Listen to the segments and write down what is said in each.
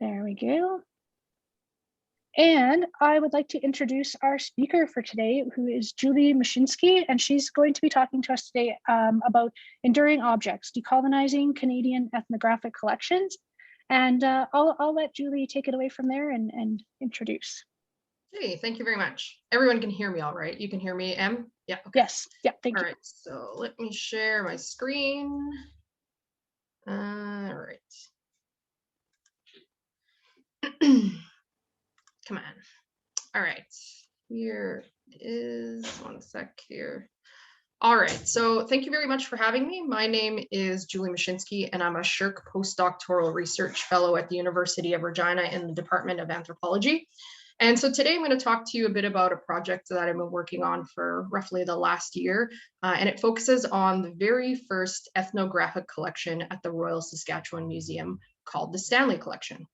There we go. And I would like to introduce our speaker for today, who is Julie Mashinsky, and she's going to be talking to us today about enduring objects, decolonizing Canadian ethnographic collections. And I'll let Julie take it away from there and introduce. Hey, thank you very much. Everyone can hear me all right? You can hear me, Em? Yeah, okay. Yes, yeah, thank you. All right, so let me share my screen. All right. Come on. All right, here is, one sec here. All right, so thank you very much for having me. My name is Julie Mashinsky, and I'm a SSHRC postdoctoral research fellow at the University of Regina in the Department of Anthropology. And so today I'm going to talk to you a bit about a project that I've been working on for roughly the last year, and it focuses on the very first ethnographic collection at the Royal Saskatchewan Museum called the Stanley Collection.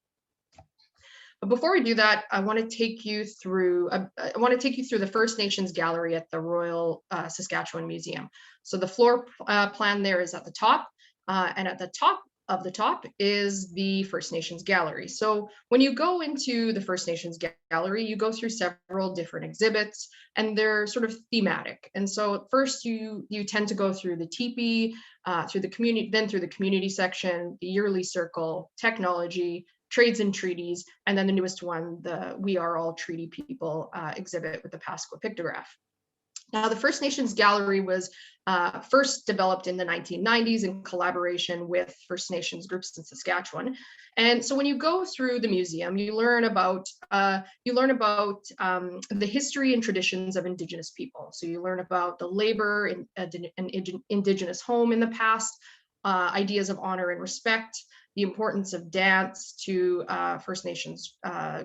But before we do that, I want to take you through the First Nations Gallery at the Royal Saskatchewan Museum. So the floor plan there is at the top, and at the top of the top is the First Nations Gallery. So when you go into the First Nations Gallery, you go through several different exhibits, and they're sort of thematic. And so first you tend to go through the teepee, through the community section, the yearly circle, technology, trades and treaties, and then the newest one, the We Are All Treaty People exhibit with the Pasqua pictograph. Now, the First Nations Gallery was first developed in the 1990s in collaboration with First Nations groups in Saskatchewan. And so when you go through the museum, you learn about the history and traditions of Indigenous people. So you learn about the labor in an Indigenous home in the past, ideas of honor and respect, the importance of dance to First Nations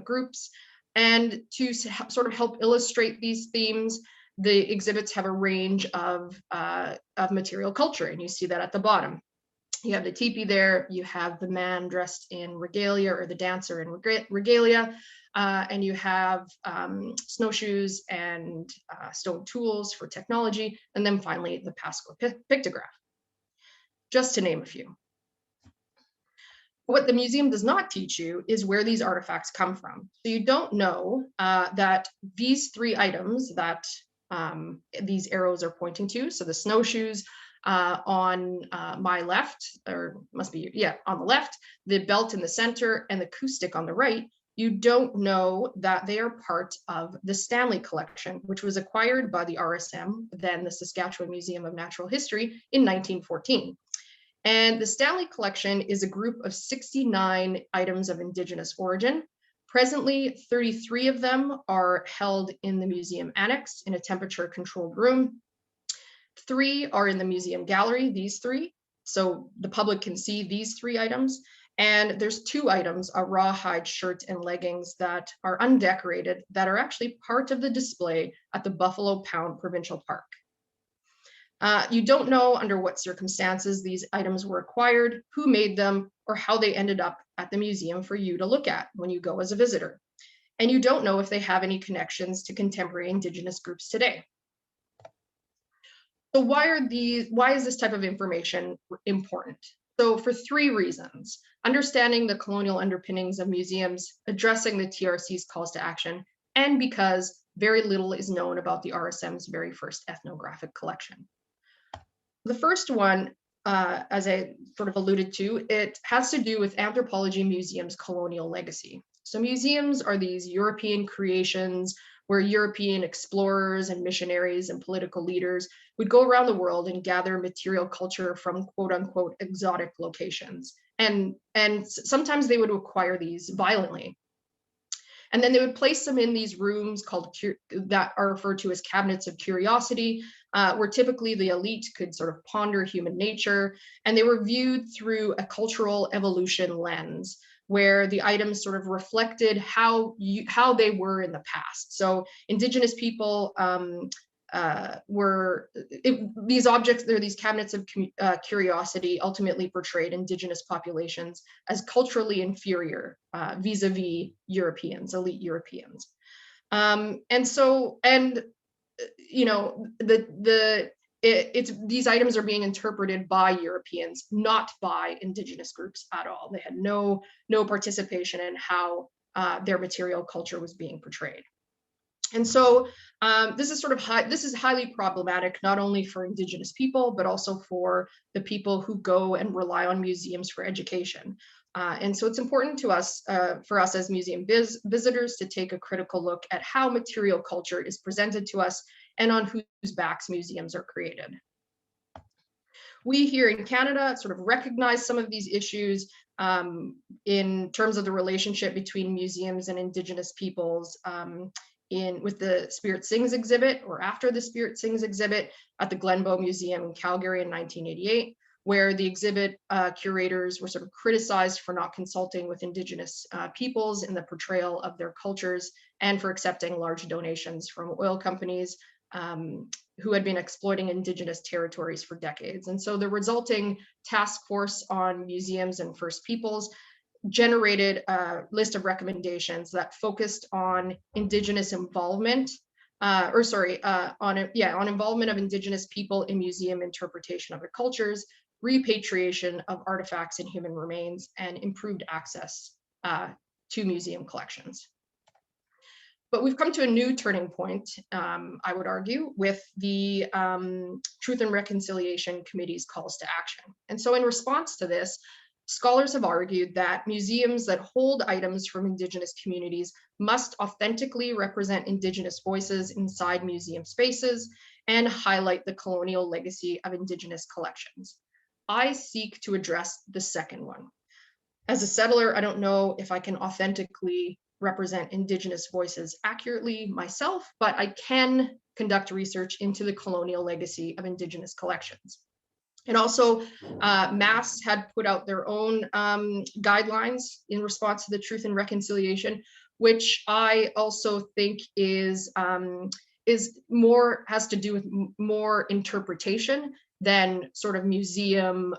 groups. And to sort of help illustrate these themes, the exhibits have a range of material culture, and you see that at the bottom. You have the teepee there, you have the man dressed in regalia, or the dancer in regalia, and you have snowshoes and stone tools for technology, and then finally the Pasqua pictograph, just to name a few. What the museum does not teach you is where these artifacts come from. So you don't know that these three items that these arrows are pointing to, so the snowshoes on my left, or must be, yeah, on the left, the belt in the center, and the acoustic on the right, you don't know that they are part of the Stanley Collection, which was acquired by the RSM, then the Saskatchewan Museum of Natural History, in 1914. And the Stanley Collection is a group of 69 items of Indigenous origin. Presently, 33 of them are held in the museum annex in a temperature-controlled room. 3 are in the museum gallery, these 3. So the public can see these 3 items. And there's 2 items, a rawhide shirt and leggings that are undecorated, that are actually part of the display at the Buffalo Pound Provincial Park. You don't know under what circumstances these items were acquired, who made them, or how they ended up at the museum for you to look at when you go as a visitor. And you don't know if they have any connections to contemporary Indigenous groups today. So why is this type of information important? So for 3 reasons: understanding the colonial underpinnings of museums, addressing the TRC's calls to action, and because very little is known about the RSM's very first ethnographic collection. The first one, as I sort of alluded to, it has to do with anthropology museums' colonial legacy. So museums are these European creations where European explorers and missionaries and political leaders would go around the world and gather material culture from quote unquote exotic locations. And sometimes they would acquire these violently. And then they would place them in these rooms that are referred to as cabinets of curiosity, where typically the elite could sort of ponder human nature, and they were viewed through a cultural evolution lens, where the items sort of reflected how they were in the past. So Indigenous people these objects, they're these cabinets of curiosity, ultimately portrayed Indigenous populations as culturally inferior vis-a-vis Europeans, elite Europeans. these items are being interpreted by Europeans, not by Indigenous groups at all. They had no participation in how their material culture was being portrayed. And so this is highly problematic, not only for Indigenous people, but also for the people who go and rely on museums for education. And so it's important to us, for us as museum visitors, to take a critical look at how material culture is presented to us and on whose backs museums are created. We here in Canada sort of recognize some of these issues in terms of the relationship between museums and Indigenous peoples, with the Spirit Sings exhibit, or after the Spirit Sings exhibit at the Glenbow Museum in Calgary in 1988, where the exhibit curators were sort of criticized for not consulting with Indigenous peoples in the portrayal of their cultures, and for accepting large donations from oil companies who had been exploiting Indigenous territories for decades. And so the resulting task force on museums and First Peoples generated a list of recommendations that focused on Indigenous involvement, on involvement of Indigenous people in museum interpretation of their cultures, repatriation of artifacts and human remains, and improved access to museum collections. But we've come to a new turning point, I would argue, with the Truth and Reconciliation Committee's calls to action. And so in response to this, scholars have argued that museums that hold items from Indigenous communities must authentically represent Indigenous voices inside museum spaces and highlight the colonial legacy of Indigenous collections. I seek to address the second one. As a settler, I don't know if I can authentically represent Indigenous voices accurately myself, but I can conduct research into the colonial legacy of Indigenous collections. And also, MAS had put out their own guidelines in response to the Truth and Reconciliation, which I also think has to do with more interpretation than sort of museum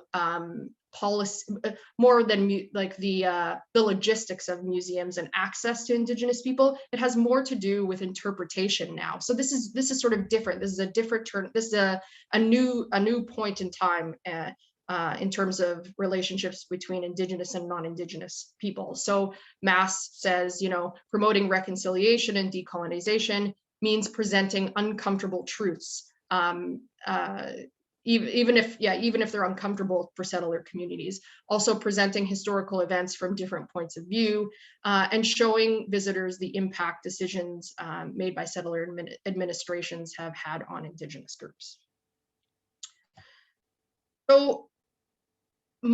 policy, more than the logistics of museums and access to Indigenous people. It has more to do with interpretation now. So this is sort of different. This is a different turn. This is a new point in time in terms of relationships between Indigenous and non-Indigenous people. So MAS says, promoting reconciliation and decolonization means presenting uncomfortable truths. Even if they're uncomfortable for settler communities, also presenting historical events from different points of view, and showing visitors the impact decisions made by settler administrations have had on Indigenous groups. So a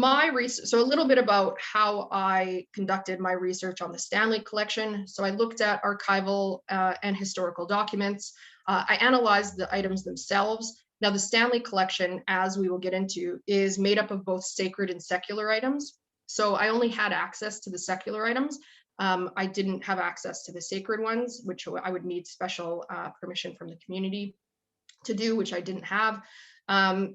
little bit about how I conducted my research on the Stanley Collection. So I looked at archival and historical documents. I analyzed the items themselves. Now, the Stanley Collection, as we will get into, is made up of both sacred and secular items. So I only had access to the secular items. I didn't have access to the sacred ones, which I would need special permission from the community to do, which I didn't have.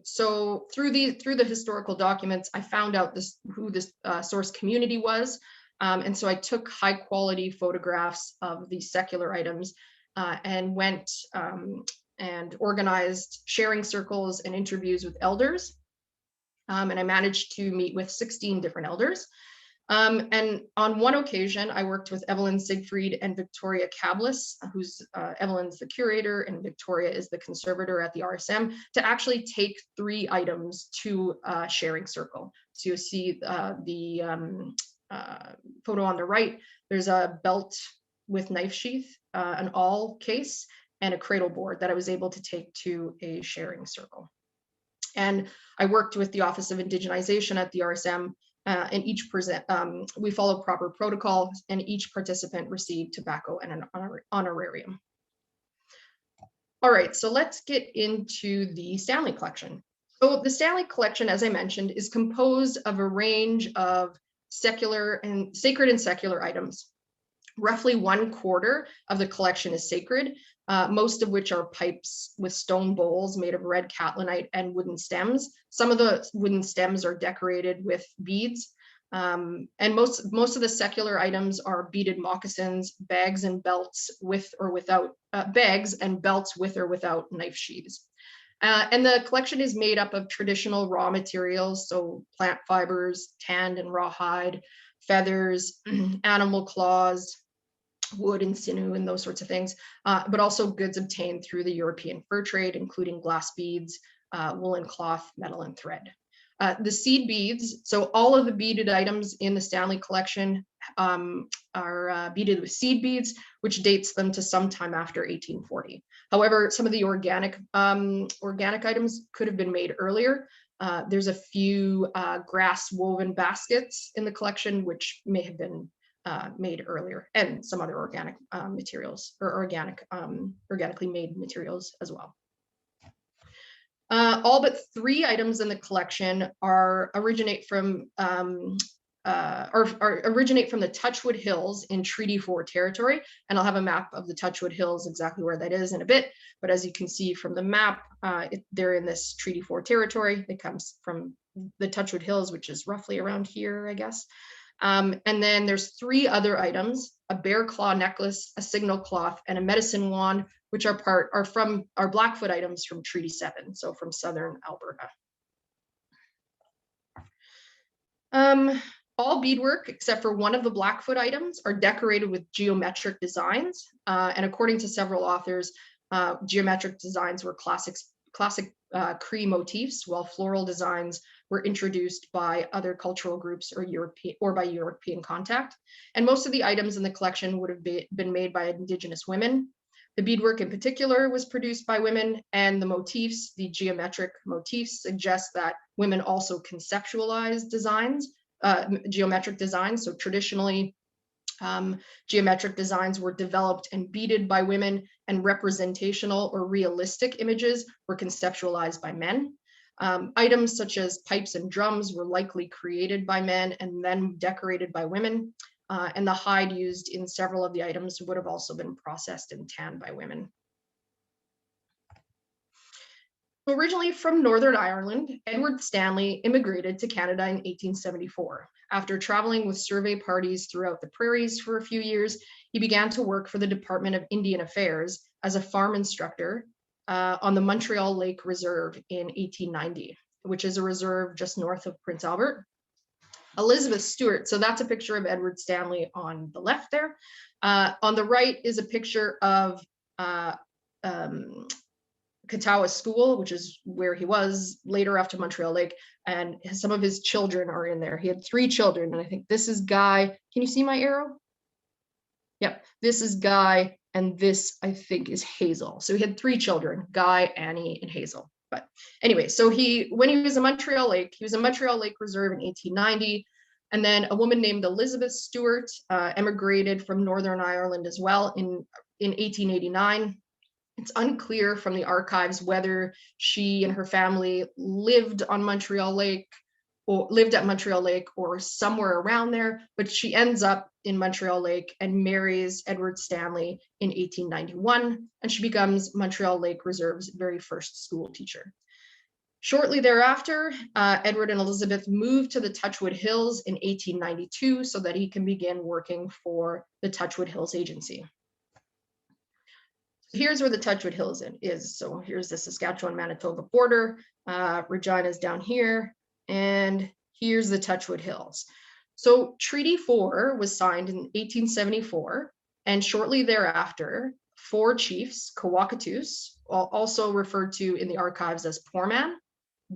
So through the historical documents, I found out who this source community was. And so I took high quality photographs of the secular items and went and organized sharing circles and interviews with elders. And I managed to meet with 16 different elders. And on one occasion, I worked with Evelyn Siegfried and Victoria Cablis, who's Evelyn's the curator and Victoria is the conservator at the RSM, to actually take 3 items to a sharing circle. So you'll see the photo on the right. There's a belt with knife sheath, an awl case, and a cradle board that I was able to take to a sharing circle. And I worked with the Office of Indigenization at the RSM, and we followed proper protocol, and each participant received tobacco and an honorarium. All right, so let's get into the Stanley Collection. So the Stanley Collection, as I mentioned, is composed of a range of sacred and secular items. Roughly 1/4 of the collection is sacred, most of which are pipes with stone bowls made of red catlinite and wooden stems. Some of the wooden stems are decorated with beads. And most of the secular items are beaded moccasins, bags and belts with or without knife sheaths. And the collection is made up of traditional raw materials, so plant fibers, tanned and rawhide, feathers, animal claws, wood and sinew and those sorts of things, but also goods obtained through the European fur trade, including glass beads, woolen cloth, metal, and thread. The seed beads, so all of the beaded items in the Stanley Collection are beaded with seed beads, which dates them to sometime after 1840. However, some of the organic items could have been made earlier. There's a few grass woven baskets in the collection, which may have been made earlier, and some other organic materials or organically made materials as well. All but 3 items in the collection originate from the Touchwood Hills in Treaty 4 territory, and I'll have a map of the Touchwood Hills, exactly where that is, in a bit. But as you can see from the map, they're in this Treaty 4 territory. It comes from the Touchwood Hills, which is roughly around here, I guess. And then there's 3 other items: a bear claw necklace, a signal cloth, and a medicine wand, which are Blackfoot items from Treaty 7, so from southern Alberta. All beadwork, except for one of the Blackfoot items, are decorated with geometric designs. And according to several authors, geometric designs were classic Cree motifs, while floral designs were introduced by other cultural groups or by European contact. And most of the items in the collection would have been made by Indigenous women. The beadwork in particular was produced by women, and the motifs, the geometric motifs, suggest that women also conceptualized designs, geometric designs. So traditionally, geometric designs were developed and beaded by women, and representational or realistic images were conceptualized by men. Items such as pipes and drums were likely created by men and then decorated by women. And the hide used in several of the items would have also been processed and tanned by women. Originally from Northern Ireland, Edward Stanley immigrated to Canada in 1874. After traveling with survey parties throughout the prairies for a few years, he began to work for the Department of Indian Affairs as a farm instructor on the Montreal Lake Reserve in 1890, which is a reserve just north of Prince Albert. Elizabeth Stewart, so that's a picture of Edward Stanley on the left there. On the right is a picture of Katawa School, which is where he was later after Montreal Lake, and some of his children are in there. He had 3 children, and I think this is Guy. Can you see my arrow? Yep, this is Guy, and this, I think, is Hazel. So he had 3 children, Guy, Annie, and Hazel. But anyway, so when he was in Montreal Lake, he was in Montreal Lake Reserve in 1890, and then a woman named Elizabeth Stewart emigrated from Northern Ireland as well in 1889. It's unclear from the archives whether she and her family lived at Montreal Lake or somewhere around there, but she ends up in Montreal Lake and marries Edward Stanley in 1891, and she becomes Montreal Lake Reserve's very first school teacher. Shortly thereafter, Edward and Elizabeth moved to the Touchwood Hills in 1892 so that he can begin working for the Touchwood Hills Agency. Here's where the Touchwood Hills is. So here's the Saskatchewan-Manitoba border. Regina's down here, and here's the Touchwood Hills. So Treaty 4 was signed in 1874, and shortly thereafter, 4 chiefs, Cowacatus, also referred to in the archives as Poor Man,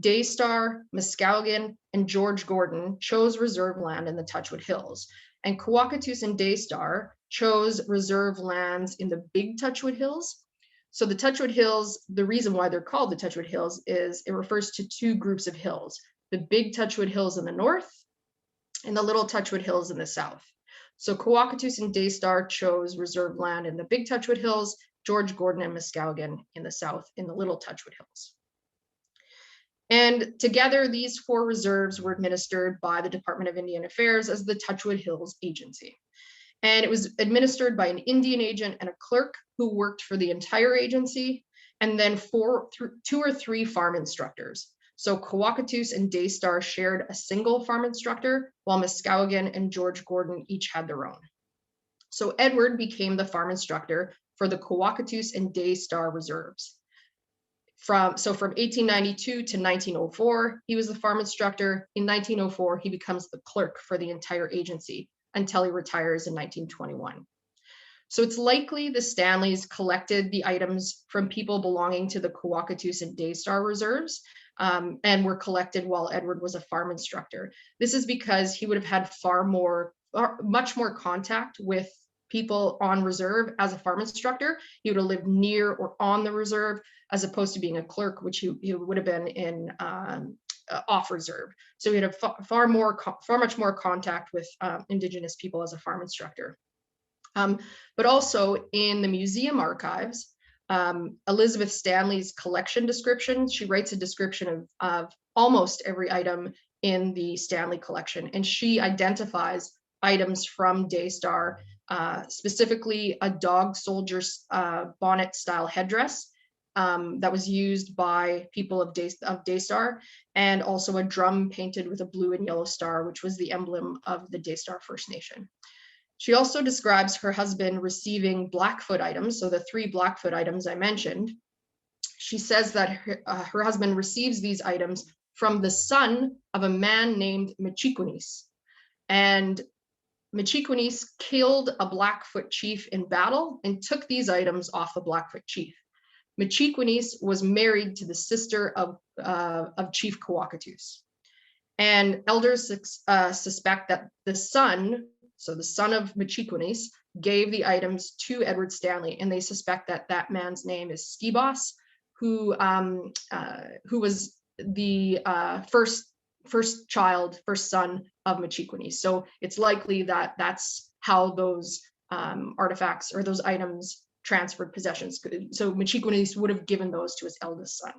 Daystar, Muskowgan, and George Gordon, chose reserve land in the Touchwood Hills. And Cowacatus and Daystar chose reserve lands in the Big Touchwood Hills. So the Touchwood Hills, the reason why they're called the Touchwood Hills is it refers to 2 groups of hills, the Big Touchwood Hills in the north and the Little Touchwood Hills in the south. So Cowacatus and Daystar chose reserve land in the Big Touchwood Hills, George Gordon and Muskowgan in the south in the Little Touchwood Hills. And together, these 4 reserves were administered by the Department of Indian Affairs as the Touchwood Hills Agency. And it was administered by an Indian agent and a clerk who worked for the entire agency, and then 2 or 3 farm instructors. So Cowacatus and Daystar shared a single farm instructor, while Muskowgan and George Gordon each had their own. So Edward became the farm instructor for the Cowacatus and Daystar reserves. from 1892 to 1904, he was the farm instructor. In 1904, he becomes the clerk for the entire agency until he retires in 1921. So it's likely the Stanleys collected the items from people belonging to the Coacatoos and Daystar reserves, and were collected while Edward was a farm instructor. This is because he would have had much more contact with people on reserve as a farm instructor. He would have lived near or on the reserve, as opposed to being a clerk, which he would have been in off reserve. So he had far much more contact with Indigenous people as a farm instructor. But also in the museum archives, Elizabeth Stanley's collection description, she writes a description of almost every item in the Stanley collection, and she identifies items from Daystar, specifically a dog soldier's bonnet style headdress that was used by people of Daystar, and also a drum painted with a blue and yellow star, which was the emblem of the Daystar First Nation. She also describes her husband receiving Blackfoot items, so the 3 Blackfoot items I mentioned. She says that her husband receives these items from the son of a man named Michikunis. And Michikunis killed a Blackfoot chief in battle and took these items off the Blackfoot chief. Michikunis was married to the sister of Chief Coacatoos. And elders suspect that the son of Michikunis, gave the items to Edward Stanley, and they suspect that that man's name is Skibos, who was the first son of Michikunis. So it's likely that that's how those artifacts or those items transferred possessions. So Michikunis would have given those to his eldest son.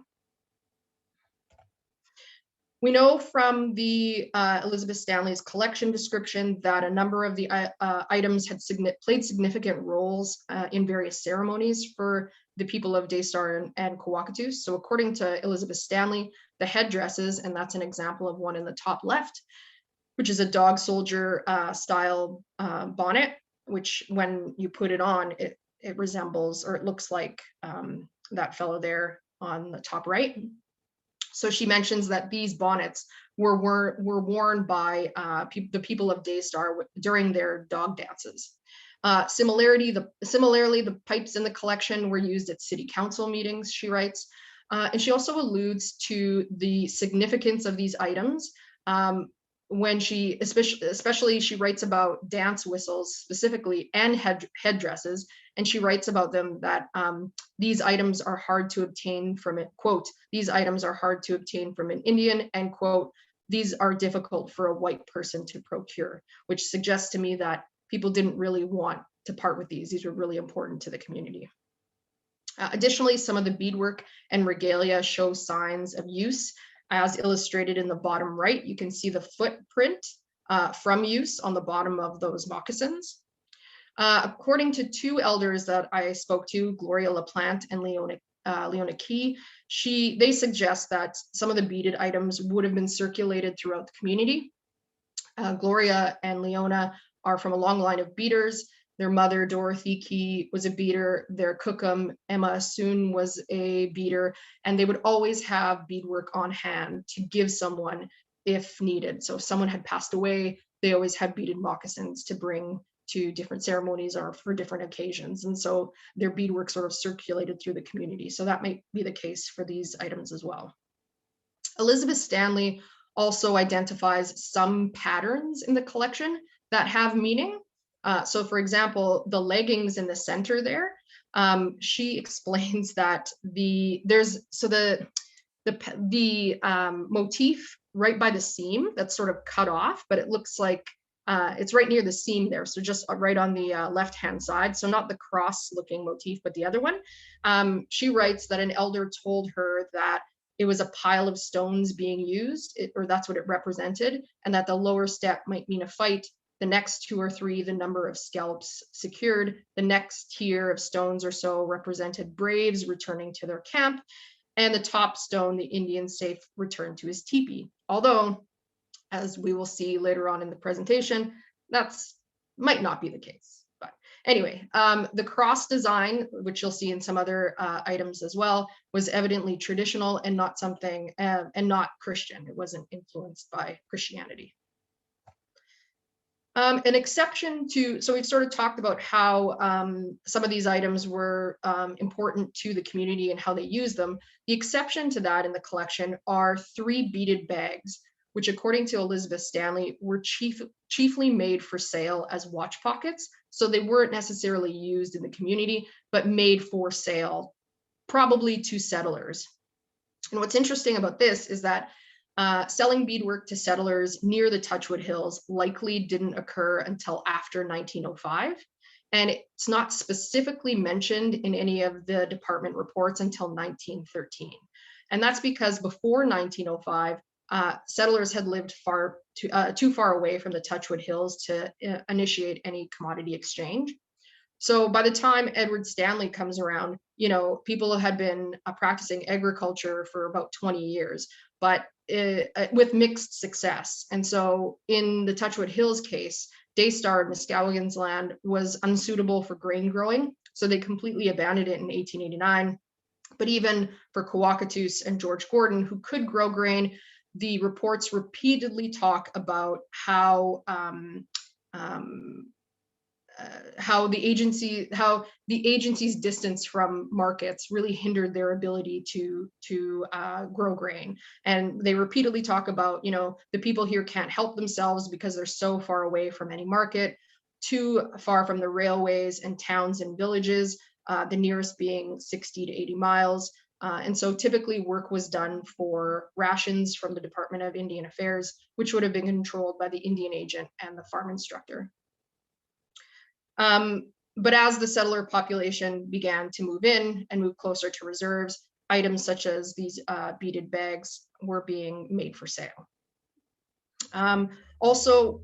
We know from the Elizabeth Stanley's collection description that a number of the items had played significant roles in various ceremonies for the people of Daystar and Coacatoos. So according to Elizabeth Stanley, the headdresses, and that's an example of one in the top left, which is a dog soldier style bonnet, which when you put it on, it resembles, or it looks like that fellow there on the top right. So she mentions that these bonnets were worn by the people of Daystar during their dog dances. Similarly, the pipes in the collection were used at city council meetings, she writes. And she also alludes to the significance of these items when she, especially she writes about dance whistles specifically and headdresses, and she writes about them that these items are hard to obtain from it, quote, these items are hard to obtain from an Indian, end quote, these are difficult for a white person to procure, which suggests to me that people didn't really want to part with these. These were really important to the community. Additionally, some of the beadwork and regalia show signs of use. As illustrated in the bottom right, you can see the footprint from use on the bottom of those moccasins. According to 2 elders that I spoke to, Gloria LaPlante and Leona Key, they suggest that some of the beaded items would have been circulated throughout the community. Gloria and Leona are from a long line of beaters. Their mother, Dorothy Key, was a beater. Their cookum, Emma Soon, was a beater, and they would always have beadwork on hand to give someone if needed. So if someone had passed away, they always had beaded moccasins to bring to different ceremonies or for different occasions. And so their beadwork sort of circulated through the community. So that might be the case for these items as well. Elizabeth Stanley also identifies some patterns in the collection that have meaning. So for example, the leggings in the center there, she explains that the motif right by the seam that's sort of cut off, but it looks like it's right near the seam there. So just right on the left-hand side. So not the cross-looking motif, but the other one. She writes that an elder told her that it was a pile of stones being used, or that's what it represented, and that the lower step might mean a fight. The next 2 or 3, the number of scalps secured. The next tier of stones or so represented braves returning to their camp. And the top stone, the Indian safe return to his teepee. Although, as we will see later on in the presentation, that's might not be the case. But Anyway, the cross design, which you'll see in some other items as well, was evidently traditional and not something, and not Christian. It wasn't influenced by Christianity. An exception to, so we've sort of talked about how some of these items were important to the community and how they use them. The exception to that in the collection are 3 beaded bags, which according to Elizabeth Stanley were chiefly made for sale as watch pockets. So they weren't necessarily used in the community, but made for sale, probably to settlers. And what's interesting about this is that selling beadwork to settlers near the Touchwood Hills likely didn't occur until after 1905. And it's not specifically mentioned in any of the department reports until 1913. And that's because before 1905, settlers had lived too far away from the Touchwood Hills to initiate any commodity exchange. So by the time Edward Stanley comes around, you know, people had been practicing agriculture for about 20 years, but with mixed success. And so in the Touchwood Hills case, Daystar, Muskowhegan's land, was unsuitable for grain growing. So they completely abandoned it in 1889. But even for Coakatoos and George Gordon, who could grow grain, the reports repeatedly talk about how the agency's distance from markets really hindered their ability to grow grain. And they repeatedly talk about, you know, the people here can't help themselves because they're so far away from any market, too far from the railways and towns and villages, the nearest being 60 to 80 miles. And so typically work was done for rations from the Department of Indian Affairs, which would have been controlled by the Indian agent and the farm instructor. But as the settler population began to move in and move closer to reserves, items such as these beaded bags were being made for sale. Also,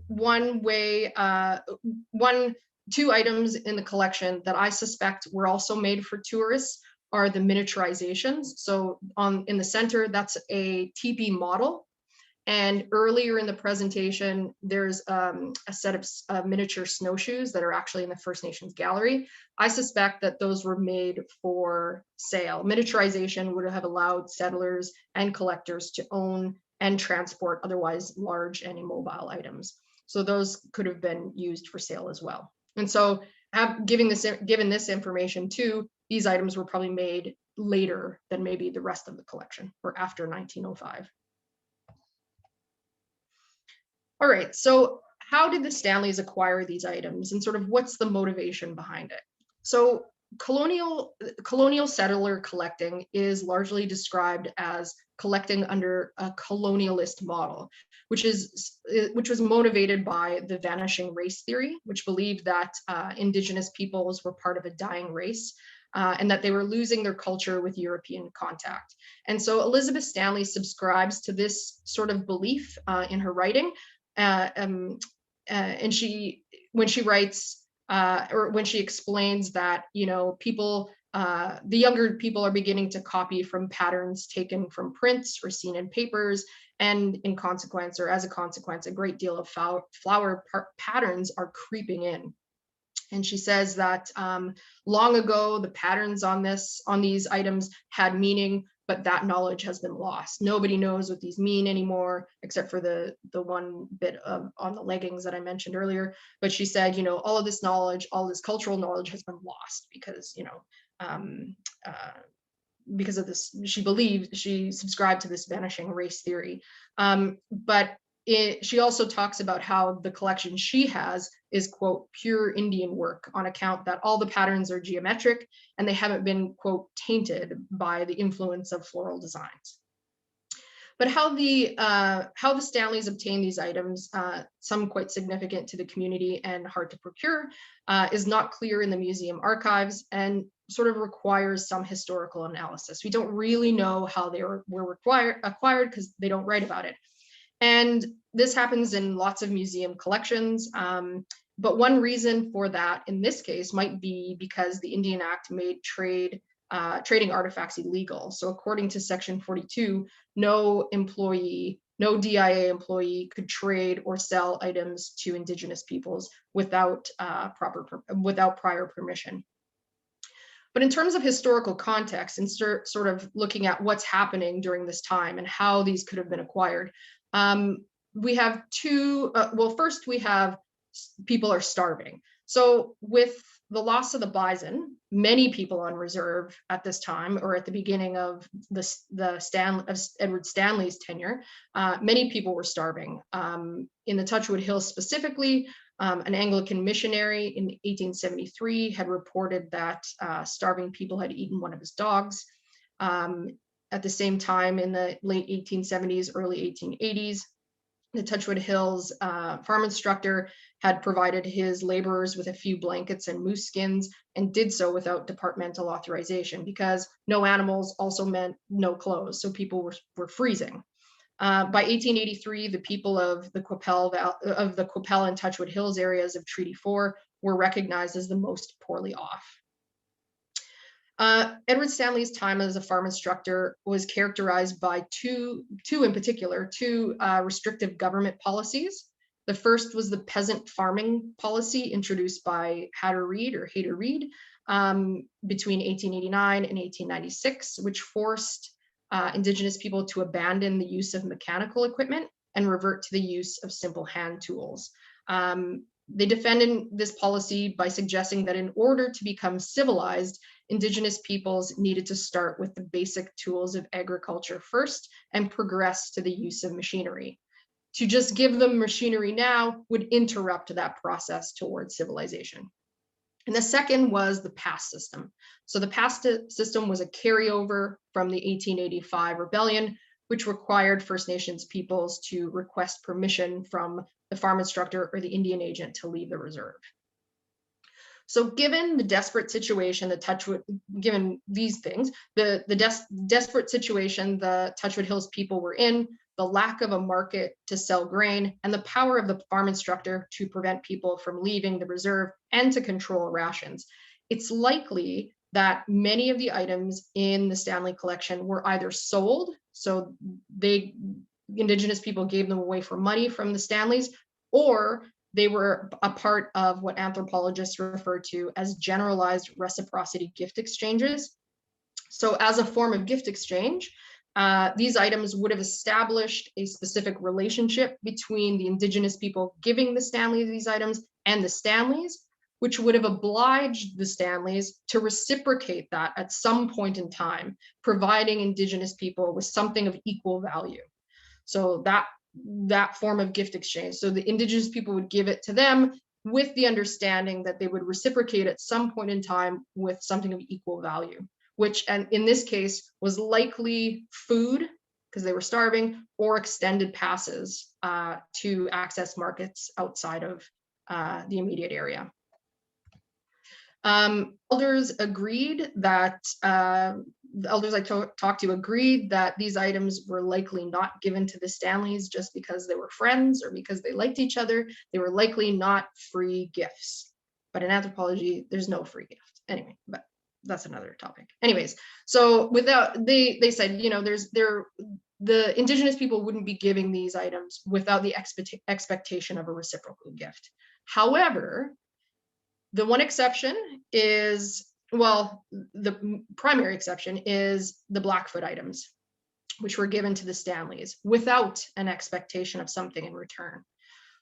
two items in the collection that I suspect were also made for tourists are the miniaturizations. So in the center, that's a teepee model. And earlier in the presentation, there's a set of miniature snowshoes that are actually in the First Nations gallery. I suspect that those were made for sale. Miniaturization would have allowed settlers and collectors to own and transport otherwise large and immobile items. So those could have been used for sale as well. And so given this information too, these items were probably made later than maybe the rest of the collection or after 1905. All right, so how did the Stanleys acquire these items and sort of what's the motivation behind it? So colonial settler collecting is largely described as collecting under a colonialist model, which was motivated by the vanishing race theory, which believed that Indigenous peoples were part of a dying race. And that they were losing their culture with European contact. And so Elizabeth Stanley subscribes to this sort of belief in her writing. And when she writes, or when she explains that, you know, people, the younger people are beginning to copy from patterns taken from prints or seen in papers. And in consequence, or as a consequence, a great deal of flower patterns are creeping in. And she says that long ago, the patterns on these items had meaning, but that knowledge has been lost. Nobody knows what these mean anymore, except for the one bit on the leggings that I mentioned earlier. But she said, you know, all of this knowledge, all this cultural knowledge has been lost because, you know, because of this, she subscribed to this vanishing race theory. But she also talks about how the collection she has is, quote, pure Indian work on account that all the patterns are geometric and they haven't been, quote, tainted by the influence of floral designs. But how the Stanleys obtained these items, some quite significant to the community and hard to procure, is not clear in the museum archives and sort of requires some historical analysis. We don't really know how they were acquired because they don't write about it. And this happens in lots of museum collections. But one reason for that in this case might be because the Indian Act made trading artifacts illegal. So according to Section 42, no employee no DIA employee could trade or sell items to Indigenous peoples without prior permission. But in terms of historical context and sort of looking at what's happening during this time and how these could have been acquired, we have two, well, first we have people are starving. So with the loss of the bison, many people on reserve at this time, or at the beginning of Edward Stanley's tenure, many people were starving. In the Touchwood Hills specifically, an Anglican missionary in 1873 had reported that starving people had eaten one of his dogs. At the same time, in the late 1870s, early 1880s, the Touchwood Hills farm instructor had provided his laborers with a few blankets and moose skins, and did so without departmental authorization, because no animals also meant no clothes, so people were freezing. By 1883, the people of the Qu'Appelle and Touchwood Hills areas of Treaty 4 were recognized as the most poorly off. Edward Stanley's time as a farm instructor was characterized by two restrictive government policies. The first was the peasant farming policy introduced by Hayter Reed between 1889 and 1896, which forced Indigenous people to abandon the use of mechanical equipment and revert to the use of simple hand tools. They defended this policy by suggesting that in order to become civilized, Indigenous peoples needed to start with the basic tools of agriculture first and progress to the use of machinery. To just give them machinery now would interrupt that process towards civilization. And the second was the pass system. So the pass system was a carryover from the 1885 rebellion, which required First Nations peoples to request permission from the farm instructor or the Indian agent to leave the reserve. So given the desperate situation, given these things, the desperate situation the Touchwood Hills people were in, the lack of a market to sell grain, and the power of the farm instructor to prevent people from leaving the reserve and to control rations, it's likely that many of the items in the Stanley Collection were either sold, so Indigenous people gave them away for money from the Stanleys, or they were a part of what anthropologists refer to as generalized reciprocity gift exchanges. So as a form of gift exchange, these items would have established a specific relationship between the Indigenous people giving the Stanleys these items and the Stanleys, which would have obliged the Stanleys to reciprocate that at some point in time, providing Indigenous people with something of equal value. So that form of gift exchange. So the Indigenous people would give it to them with the understanding that they would reciprocate at some point in time with something of equal value, which, and in this case, was likely food, because they were starving, or extended passes to access markets outside of the immediate area. Elders agreed that, the elders I talked to agreed that these items were likely not given to the Stanleys just because they were friends or because they liked each other. They were likely not free gifts. But in anthropology, there's no free gift. Anyway, but that's another topic. Anyways, so they said, you know, the Indigenous people wouldn't be giving these items without the expectation of a reciprocal gift. However, the one exception is, well, the primary exception is the Blackfoot items, which were given to the Stanleys without an expectation of something in return.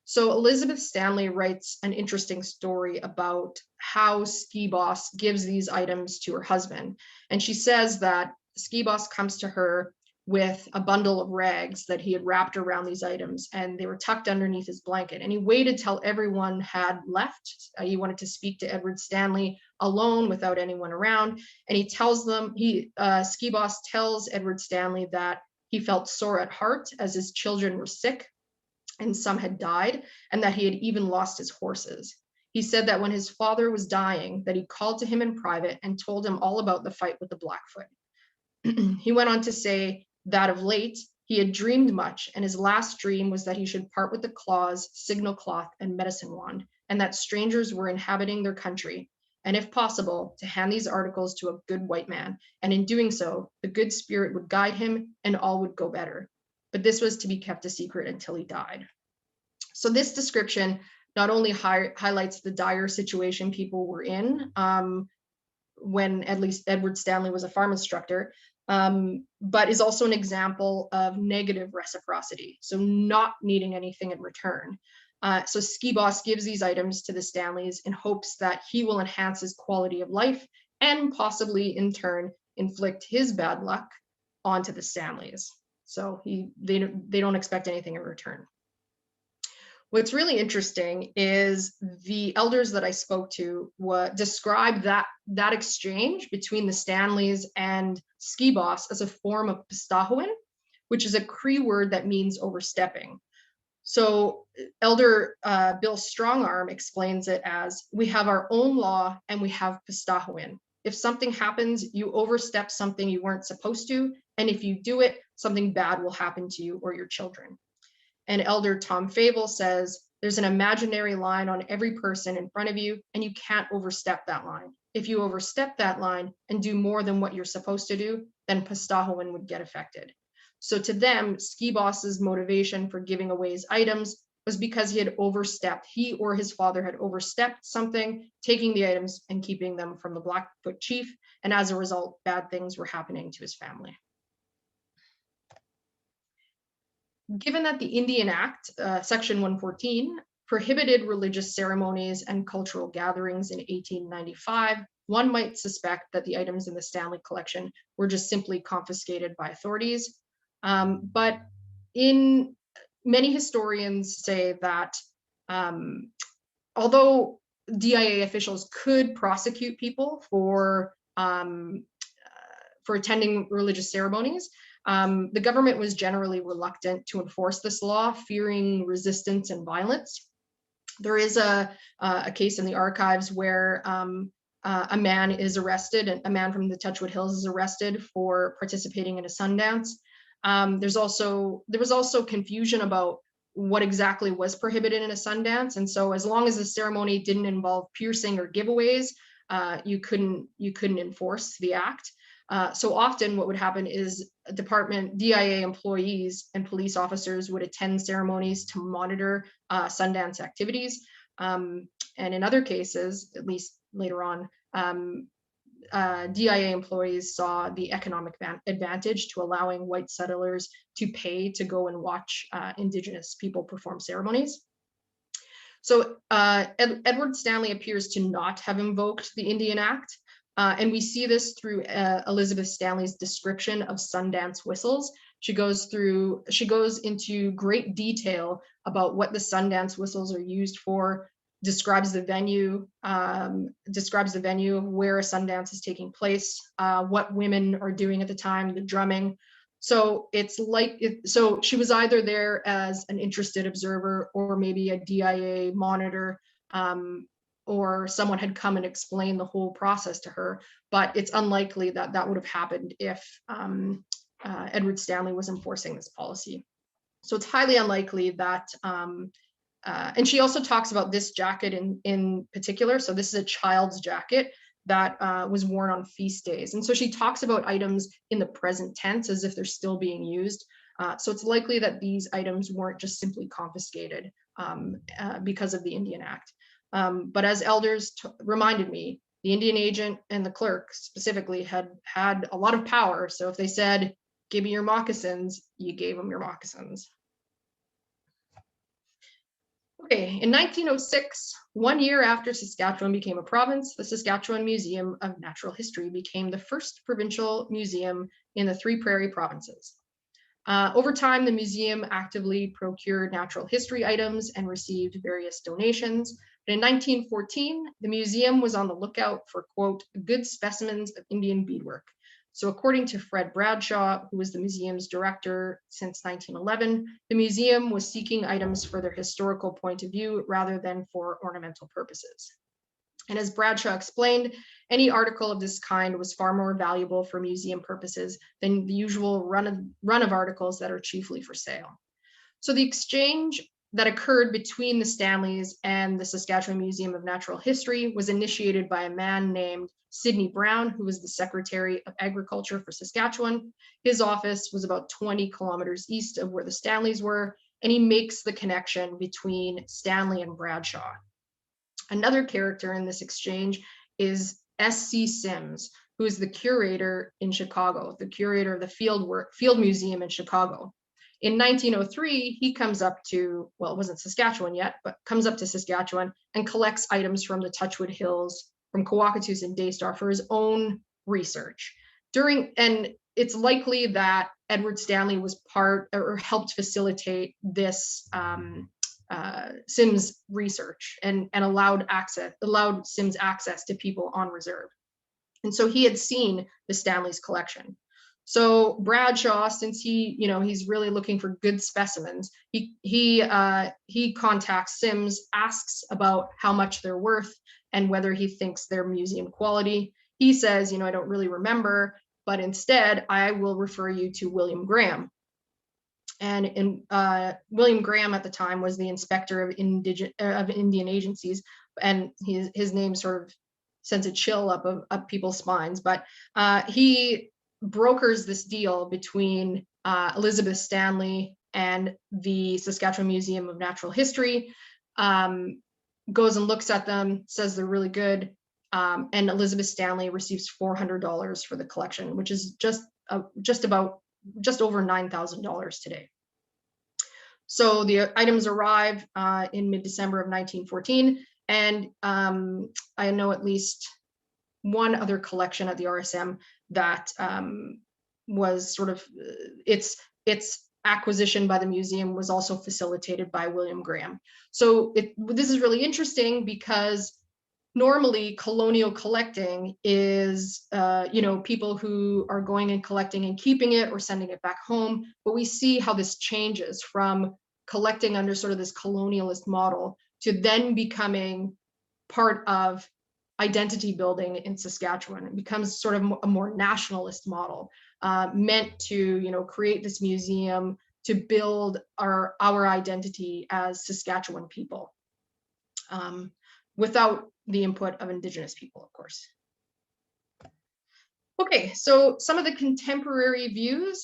So Elizabeth Stanley writes an interesting story about how Ski Boss gives these items to her husband. And she says that Ski Boss comes to her with a bundle of rags that he had wrapped around these items, and they were tucked underneath his blanket. And he waited till everyone had left. He wanted to speak to Edward Stanley alone without anyone around. And he tells them, Ski Boss tells Edward Stanley that he felt sore at heart as his children were sick and some had died, and that he had even lost his horses. He said that when his father was dying, that he called to him in private and told him all about the fight with the Blackfoot. He went on to say that of late, he had dreamed much, and his last dream was that he should part with the claws, signal cloth, and medicine wand, and that strangers were inhabiting their country, and if possible, to hand these articles to a good white man, and in doing so, the good spirit would guide him, and all would go better. but this was to be kept a secret until he died. So this description not only highlights the dire situation people were in when at least Edward Stanley was a farm instructor, but is also an example of negative reciprocity, so not needing anything in return. So Ski Boss gives these items to the Stanleys in hopes that he will enhance his quality of life and possibly in turn inflict his bad luck onto the Stanleys. So they don't expect anything in return. What's really interesting is the elders that I spoke to described that exchange between the Stanleys and Ski Boss as a form of Pistahuin, which is a Cree word that means overstepping. So Elder Bill Strongarm explains it as, we have our own law and we have Pistahuin. If something happens, you overstep something you weren't supposed to, and if you do it, something bad will happen to you or your children. And Elder Tom Fable says, there's an imaginary line on every person in front of you, and you can't overstep that line. If you overstep that line and do more than what you're supposed to do, then Pistahuin would get affected. So to them, Ski Boss's motivation for giving away his items was because he or his father had overstepped something, taking the items and keeping them from the Blackfoot chief. And as a result, bad things were happening to his family. Given that the Indian Act, Section 114, prohibited religious ceremonies and cultural gatherings in 1895, one might suspect that the items in the Stanley Collection were just simply confiscated by authorities. But many historians say that although DIA officials could prosecute people for attending religious ceremonies, the government was generally reluctant to enforce this law, fearing resistance and violence. There is a case in the archives where a man is arrested, a man from the Touchwood Hills is arrested for participating in a Sundance. There was also confusion about what exactly was prohibited in a Sundance, and so as long as the ceremony didn't involve piercing or giveaways, you couldn't enforce the act. So often what would happen is DIA employees and police officers would attend ceremonies to monitor Sundance activities. And in other cases, at least later on, DIA employees saw the economic advantage to allowing white settlers to pay to go and watch Indigenous people perform ceremonies. So Edward Stanley appears to not have invoked the Indian Act. And we see this through Elizabeth Stanley's description of Sundance whistles. She goes into great detail about what the Sundance whistles are used for, describes the venue where a Sundance is taking place, what women are doing at the time, the drumming. So so she was either there as an interested observer or maybe a DIA monitor, or someone had come and explained the whole process to her, but it's unlikely that that would have happened if Edward Stanley was enforcing this policy. So it's highly unlikely that, and she also talks about this jacket in particular. So this is a child's jacket that was worn on feast days. And so she talks about items in the present tense as if they're still being used. So it's likely that these items weren't just simply confiscated because of the Indian Act. But as elders reminded me, the Indian agent and the clerk specifically had a lot of power. So if they said, give me your moccasins, you gave them your moccasins. Okay, in 1906, 1 year after Saskatchewan became a province, the Saskatchewan Museum of Natural History became the first provincial museum in the three prairie provinces. Over time, the museum actively procured natural history items and received various donations. But in 1914, the museum was on the lookout for, quote, good specimens of Indian beadwork. So according to Fred Bradshaw, who was the museum's director since 1911, the museum was seeking items for their historical point of view rather than for ornamental purposes. And as Bradshaw explained, any article of this kind was far more valuable for museum purposes than the usual run of articles that are chiefly for sale. So the exchange that occurred between the Stanleys and the Saskatchewan Museum of Natural History was initiated by a man named Sidney Brown, who was the Secretary of Agriculture for Saskatchewan. His office was about 20 kilometers east of where the Stanleys were, and he makes the connection between Stanley and Bradshaw. Another character in this exchange is S.C. Sims, who is the curator in Chicago, the curator of the Field Museum in Chicago. In 1903, he comes up to, well, it wasn't Saskatchewan yet, but comes up to Saskatchewan and collects items from the Touchwood Hills, from Coacatus and Daystar for his own research. And it's likely that Edward Stanley was part or helped facilitate this Sims research and allowed Sims access to people on reserve. And so he had seen the Stanley's collection. So Bradshaw, since he's really looking for good specimens, he contacts Sims, asks about how much they're worth and whether he thinks they're museum quality. He says, I don't really remember, but instead I will refer you to William Graham. And William Graham at the time was the inspector of Indian agencies, and his name sort of sends a chill up people's spines. But he brokers this deal between Elizabeth Stanley and the Saskatchewan Museum of Natural History, goes and looks at them, says they're really good, and Elizabeth Stanley receives $400 for the collection, which is just over $9,000 today. So the items arrive in mid-December of 1914, and I know at least one other collection at the RSM that was sort of its acquisition by the museum was also facilitated by William Graham. So this is really interesting because normally colonial collecting is people who are going and collecting and keeping it or sending it back home, but we see how this changes from collecting under sort of this colonialist model to then becoming part of identity building in Saskatchewan. It becomes sort of a more nationalist model, meant to create this museum to build our identity as Saskatchewan people, without the input of Indigenous people, of course. Okay, so some of the contemporary views.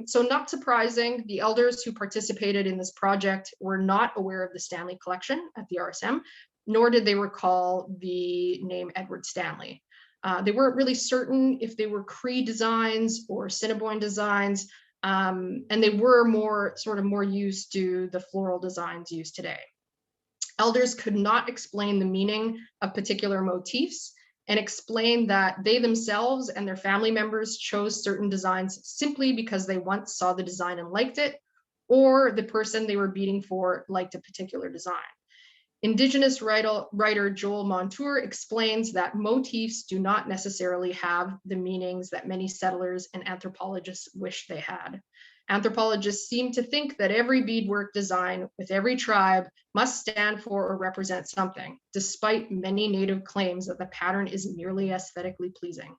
So not surprising, the elders who participated in this project were not aware of the Stanley Collection at the RSM, nor did they recall the name Edward Stanley. They weren't really certain if they were Cree designs or Assiniboine designs, and they were more used to the floral designs used today. Elders could not explain the meaning of particular motifs and explained that they themselves and their family members chose certain designs simply because they once saw the design and liked it, or the person they were beading for liked a particular design. Indigenous writer Joel Montour explains that motifs do not necessarily have the meanings that many settlers and anthropologists wish they had. Anthropologists seem to think that every beadwork design with every tribe must stand for or represent something, despite many native claims that the pattern is merely aesthetically pleasing.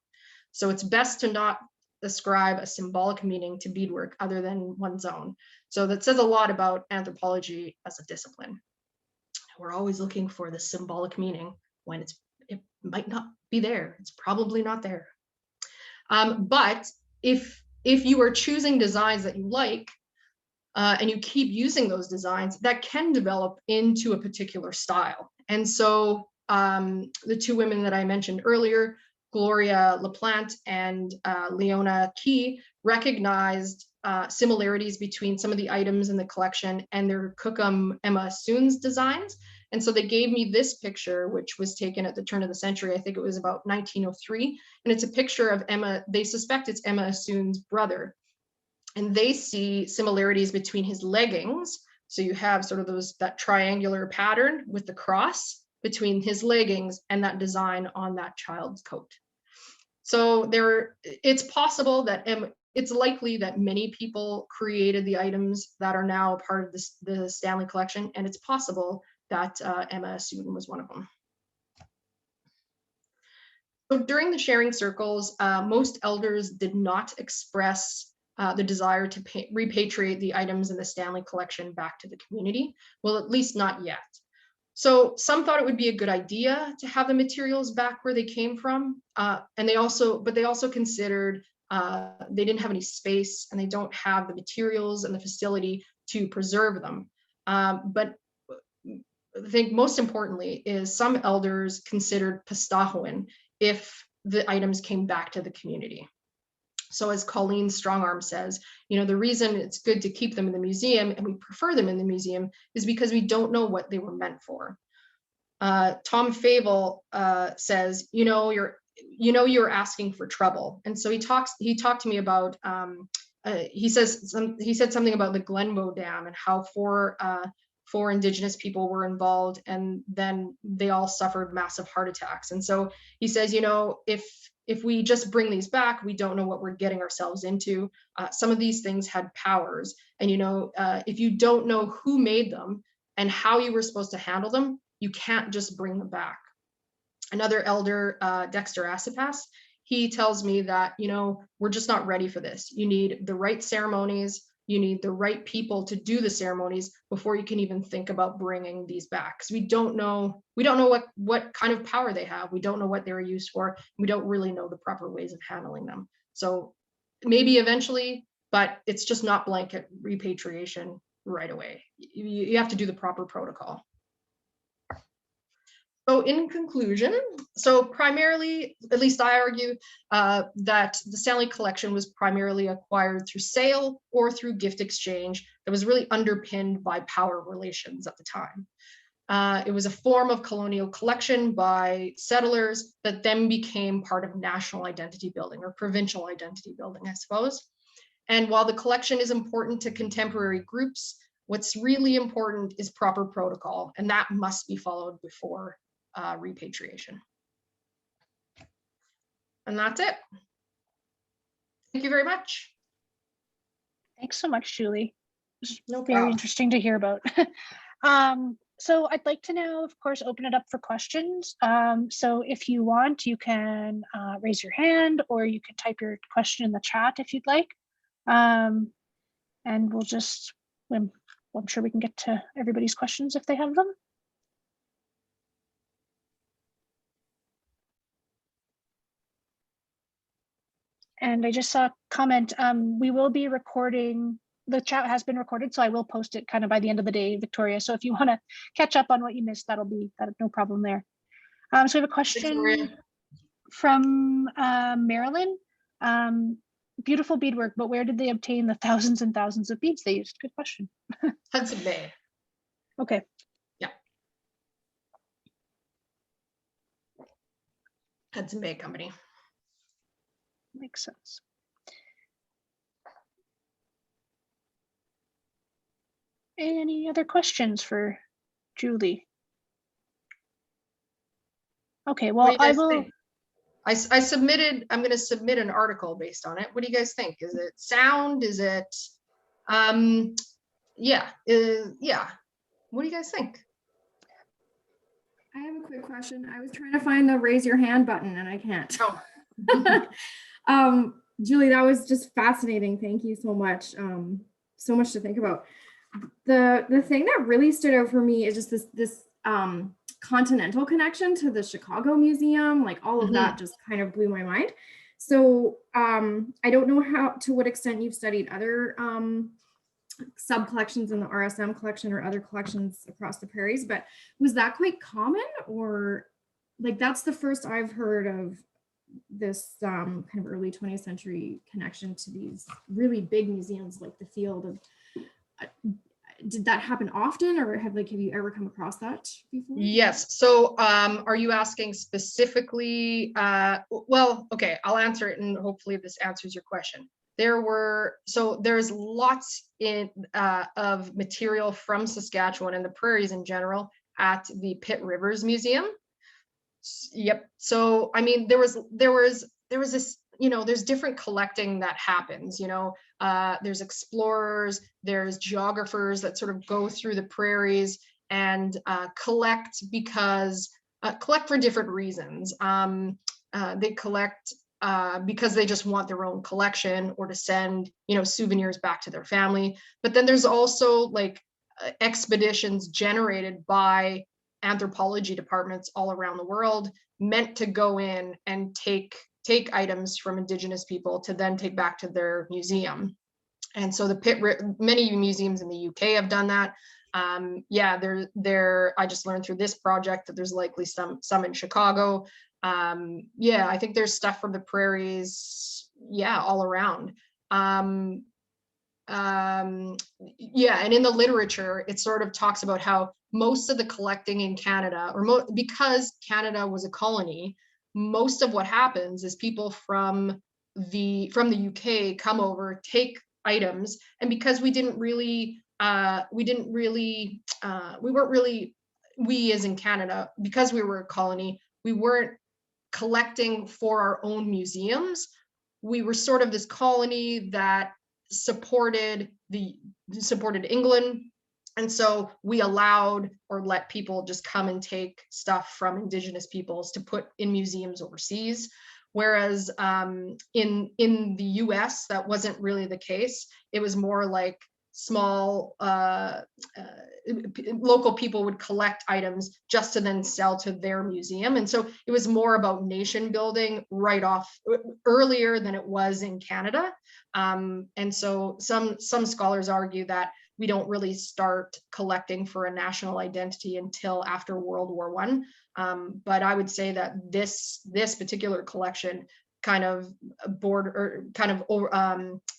So it's best to not ascribe a symbolic meaning to beadwork other than one's own. So that says a lot about anthropology as a discipline. We're always looking for the symbolic meaning when it might not be there. It's probably not there. But if you are choosing designs that you like, and you keep using those designs, that can develop into a particular style. And so the two women that I mentioned earlier, Gloria LaPlante and Leona Key, recognized similarities between some of the items in the collection and their Cookham Emma Soons designs. And so they gave me this picture, which was taken at the turn of the century. I think it was about 1903. And it's a picture of Emma. They suspect it's Emma Soons' brother. And they see similarities between his leggings. So you have sort of that triangular pattern with the cross between his leggings and that design on that child's coat. So it's possible that it's likely that many people created the items that are now part of the Stanley Collection, and it's possible that Emma Soon was one of them. So during the sharing circles, most elders did not express the desire to repatriate the items in the Stanley Collection back to the community. Well, at least not yet. So some thought it would be a good idea to have the materials back where they came from. And they also considered they didn't have any space and they don't have the materials and the facility to preserve them. But I think most importantly is some elders considered Pistahoan if the items came back to the community. So as Colleen Strongarm says, you know, the reason it's good to keep them in the museum and we prefer them in the museum is because we don't know what they were meant for. Tom Fable says, you're asking for trouble. And so he talked to me about, he said something about the Glenbow Dam and how four Indigenous people were involved and then they all suffered massive heart attacks. And so he says, you know, if we just bring these back, we don't know what we're getting ourselves into. Some of these things had powers. And, you know, if you don't know who made them and how you were supposed to handle them, you can't just bring them back. Another elder, Dexter Asipas, he tells me that, you know, we're just not ready for this. You need the right ceremonies. You need the right people to do the ceremonies before you can even think about bringing these back. Because we don't know what kind of power they have. We don't know what they were used for. We don't really know the proper ways of handling them. So maybe eventually, but it's just not blanket repatriation right away. You have to do the proper protocol. So in conclusion, so primarily, at least I argue, that the Stanley Collection was primarily acquired through sale or through gift exchange that was really underpinned by power relations at the time. It was a form of colonial collection by settlers that then became part of national identity building or provincial identity building, I suppose. And while the collection is important to contemporary groups, what's really important is proper protocol, and that must be followed before repatriation. And that's it. Thank you very much. Thanks so much, Julie. No Very problem. interesting to hear about. So I'd like to now, of course, open it up for questions. So if you want, you can raise your hand or you can type your question in the chat if you'd like. And we'll just, I'm sure we can get to everybody's questions if they have them. And I just saw a comment, we will be recording, the chat has been recorded, so I will post it kind of by the end of the day, Victoria. So if you want to catch up on what you missed, that'll be no problem there. So we have a question Victoria. From Marilyn. Beautiful beadwork, but where did they obtain the thousands and thousands of beads they used? Good question. Hudson Bay. Okay. Yeah. Hudson Bay Company. Makes sense. Any other questions for Julie? Okay, well, I will. Think? I submitted, I'm going to submit an article based on it. What do you guys think? Is it sound? Is it, yeah. What do you guys think? I have a quick question. I was trying to find the raise your hand button and I can't. Oh. Julie, that was just fascinating. Thank you so much. So much to think about. The thing that really stood out for me is just this continental connection to the Chicago Museum. Like all of that just kind of blew my mind. So I don't know to what extent you've studied other sub collections in the RSM collection or other collections across the prairies, but was that quite common, or like that's the first I've heard of this kind of early 20th century connection to these really big museums like the Field of. Did that happen often, or have you ever come across that before? Yes. So are you asking specifically, well, okay, I'll answer it and hopefully this answers your question. There's lots of material from Saskatchewan and the prairies in general at the Pitt Rivers Museum. Yep. So, I mean, there was this, you know, there's different collecting that happens, you know, there's explorers, there's geographers that sort of go through the prairies and collect for different reasons. They collect because they just want their own collection or to send, souvenirs back to their family. But then there's also like expeditions generated by anthropology departments all around the world meant to go in and take items from Indigenous people to then take back to their museum. And so many museums in the UK have done that. I just learned through this project that there's likely some in Chicago. I think there's stuff from the prairies, all around. And in the literature, it sort of talks about how most of the collecting in Canada, because Canada was a colony, most of what happens is people from the UK come over, take items, and because we as in Canada, because we were a colony, we weren't collecting for our own museums. We were sort of this colony that supported England, and so we allowed or let people just come and take stuff from Indigenous peoples to put in museums overseas. Whereas in the US, that wasn't really the case. It was more like small local people would collect items just to then sell to their museum. And so it was more about nation building right off earlier than it was in Canada. And so some scholars argue that we don't really start collecting for a national identity until after World War I. But I would say that this particular collection kind of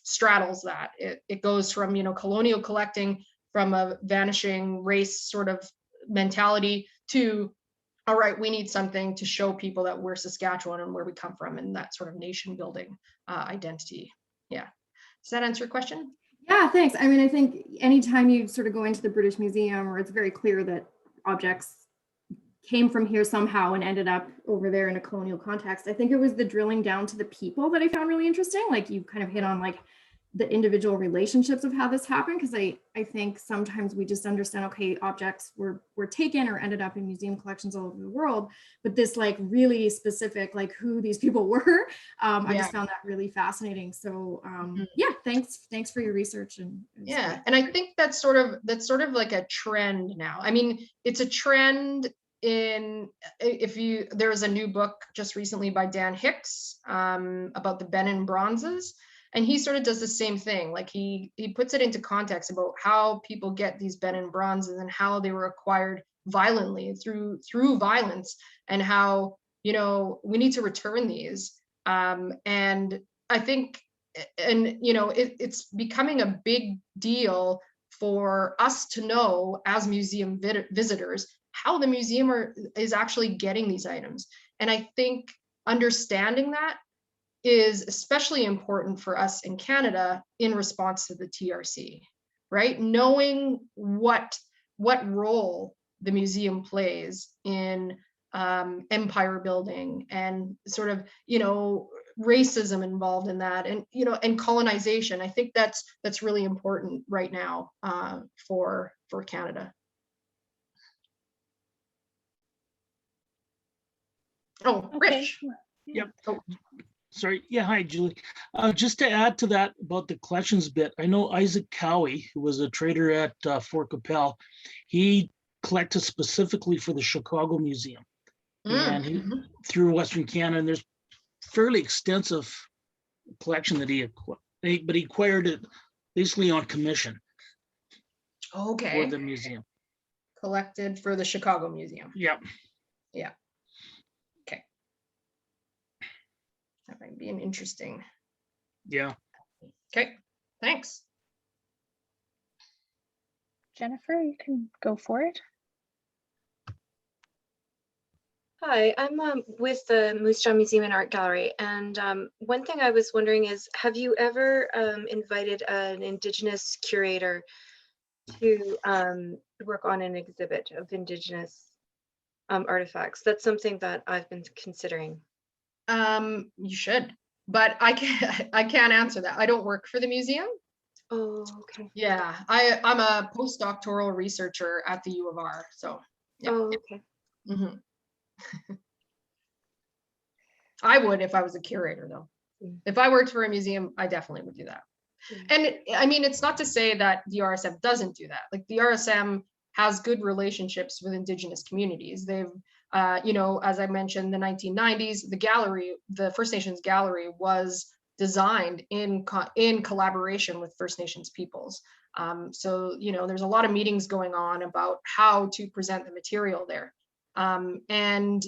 straddles that. It goes from colonial collecting from a vanishing race sort of mentality to, all right, we need something to show people that we're Saskatchewan and where we come from, and that sort of nation building identity. Yeah. Does that answer your question? Yeah, thanks. I mean, I think anytime you sort of go into the British Museum, or it's very clear that objects came from here somehow and ended up over there in a colonial context, I think it was the drilling down to the people that I found really interesting. Like you kind of hit on like the individual relationships of how this happened, because I think sometimes we just understand, okay, objects were taken or ended up in museum collections all over the world, but this like really specific, like who these people were, I just found that really fascinating. So thanks for your research. And I think that's sort of like a trend now. I mean, it's a trend there was a new book just recently by Dan Hicks about the Benin bronzes. And he sort of does the same thing. Like he puts it into context about how people get these Benin bronzes and how they were acquired violently through violence, and how, we need to return these. And I think, it's becoming a big deal for us to know as museum visitors how the museum is actually getting these items. And I think understanding that is especially important for us in Canada in response to the TRC, right? Knowing what role the museum plays in empire building and sort of, racism involved in that, and, and colonization. I think that's really important right now for Canada. Oh, Okay. Rich. Yep. Oh. Sorry. Yeah. Hi, Julie. Just to add to that about the collections bit, I know Isaac Cowie, who was a trader at Fort Capel, he collected specifically for the Chicago Museum, and he through Western Canada. And there's fairly extensive collection that he acquired it basically on commission. Okay. For the museum. Collected for the Chicago Museum. Yep. Yeah. Okay. That might be an interesting. Yeah. Okay. Thanks. Jennifer, you can go for it. Hi, I'm with the Moose Jaw Museum and Art Gallery, and one thing I was wondering is, have you ever invited an Indigenous curator to work on an exhibit of Indigenous artifacts? That's something that I've been considering. You should, but I can't answer that. I don't work for the museum. Oh, okay. Yeah, I'm a postdoctoral researcher at the U of R. So. Yeah. Oh, okay. Mm-hmm. I would if I was a curator, though. If I worked for a museum, I definitely would do that. And I mean, it's not to say that the RSM doesn't do that. Like the RSM has good relationships with Indigenous communities. They've, you know, as I mentioned, the 1990s, the gallery, the First Nations gallery was designed in collaboration with First Nations peoples. So, you know, there's a lot of meetings going on about how to present the material there. And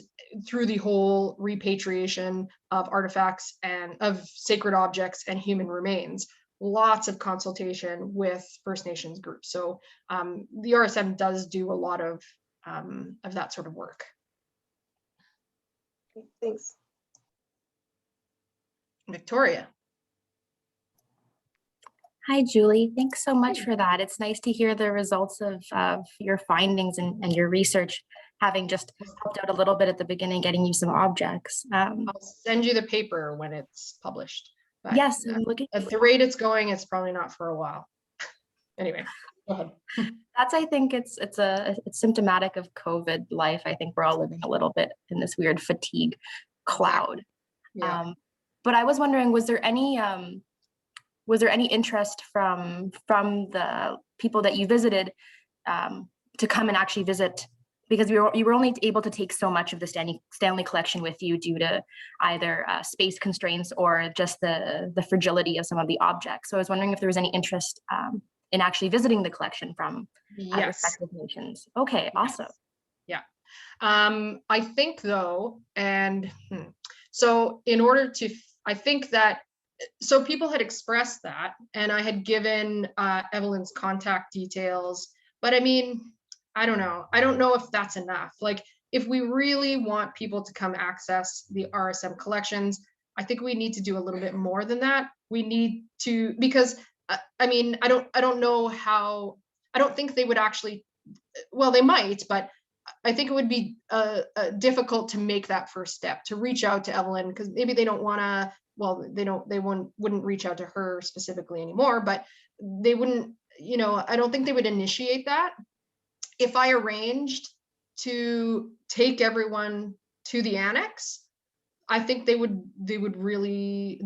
through the whole repatriation of artifacts and of sacred objects and human remains, lots of consultation with First Nations groups. So the RSM does do a lot of that sort of work. Thanks. Victoria. Hi, Julie. Thanks so much for that. It's nice to hear the results of your findings and your research, having just helped out a little bit at the beginning, getting you some objects. I'll send you the paper when it's published. But, yes, I'm looking at the rate it's going, it's probably not for a while. Anyway, go ahead. That's, I think it's symptomatic of COVID life. I think we're all living a little bit in this weird fatigue cloud. Yeah. But I was wondering, was there any interest from the people that you visited to come and actually visit? Because you were only able to take so much of the Stanley Collection with you due to either space constraints or just the fragility of some of the objects. So I was wondering if there was any interest in actually visiting the collection from respective nations. Okay, awesome. Yeah. I think though, and so in order to, I think that, so people had expressed that, and I had given Evelyn's contact details, but I mean, I don't know. I don't know if that's enough. Like, if we really want people to come access the RSM collections, I think we need to do a little bit more than that. We need to, because I mean, I don't know how, I don't think they would actually, well, they might, but I think it would be difficult to make that first step, to reach out to Evelyn, because maybe they don't want to, well, they wouldn't reach out to her specifically anymore, but they wouldn't, you know, I don't think they would initiate that. If I arranged to take everyone to the annex, I think they would be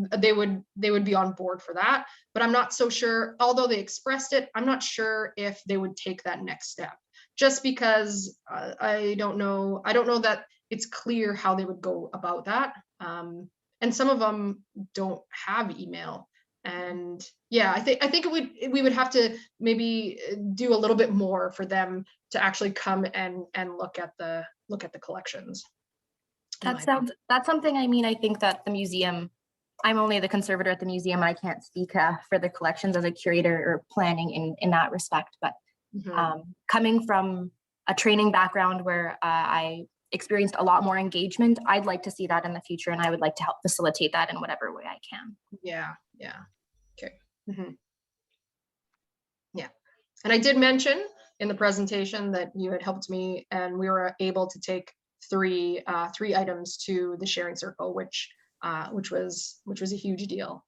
on board for that. But I'm not so sure, although they expressed it, I'm not sure if they would take that next step, just because I don't know that it's clear how they would go about that. And some of them don't have email. And yeah, I think we would have to maybe do a little bit more for them to actually come and look at the collections. That's something, I mean, I think that the museum, I'm only the conservator at the museum. I can't speak for the collections as a curator or planning in that respect, but coming from a training background where I experienced a lot more engagement, I'd like to see that in the future, and I would like to help facilitate that in whatever way I can. Yeah. Okay. Yeah. And I did mention in the presentation that you had helped me, and we were able to take three items to the sharing circle, which was a huge deal.